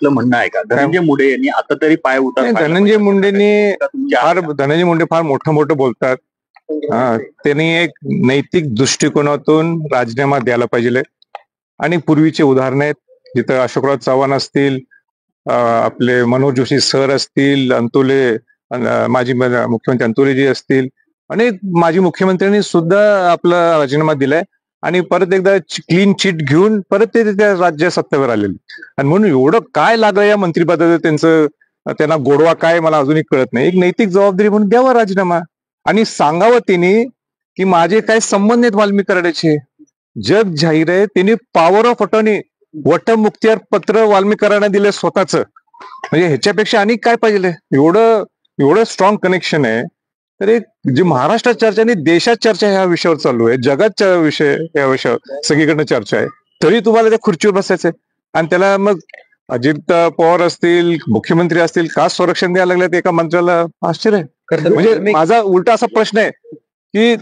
आपलं म्हणणं आहे का? धनंजय मुंडे यांनी आता तरी पाय उतार धनंजय मुंडे फार मोठं बोलतात. त्यांनी एक नैतिक दृष्टिकोनातून राजीनामा द्यायला पाहिजे. आणि पूर्वीचे उदाहरण आहेत जिथं अशोकराव चव्हाण असतील, आपले मनोज जोशी सर असतील, अंतुले माजी मुख्यमंत्री अंतुलेजी असतील, अनेक माजी मुख्यमंत्र्यांनी सुद्धा आपला राजीनामा दिलाय आणि परत एकदा क्लीन चिट घेऊन परत ते त्या राज्य सत्तेवर आलेले. आणि म्हणून एवढं काय लागलं या मंत्रिपदाचं त्यांना गोडवा काय मला अजूनही कळत नाही. एक नैतिक जबाबदारी म्हणून द्यावा राजीनामा आणि सांगावं त्यांनी की माझे काय संबंध आहेत वाल्मिक कराडाचे. जग जाहीर आहे, त्यांनी पॉवर ऑफ अटॉर्नी वटमुक्त्यार पत्र वाल्मिक कराडाने दिले स्वतःच. म्हणजे ह्याच्यापेक्षा आणि काय पाहिजे. एवढं स्ट्रॉंग कनेक्शन आहे. तर एक जी महाराष्ट्रात चर्चा आणि देशात चर्चा ह्या विषयावर चालू आहे, जगात विषय या विषयावर सगळीकडनं चर्चा आहे, तरी तुम्हाला त्या खुर्चीवर बसायचंय. आणि त्याला मग अजित पवार असतील, मुख्यमंत्री असतील, का संरक्षण द्यायला लागले एका मंत्र्याला? आश्चर्य आहे. म्हणजे माझा उलटा असा प्रश्न आहे की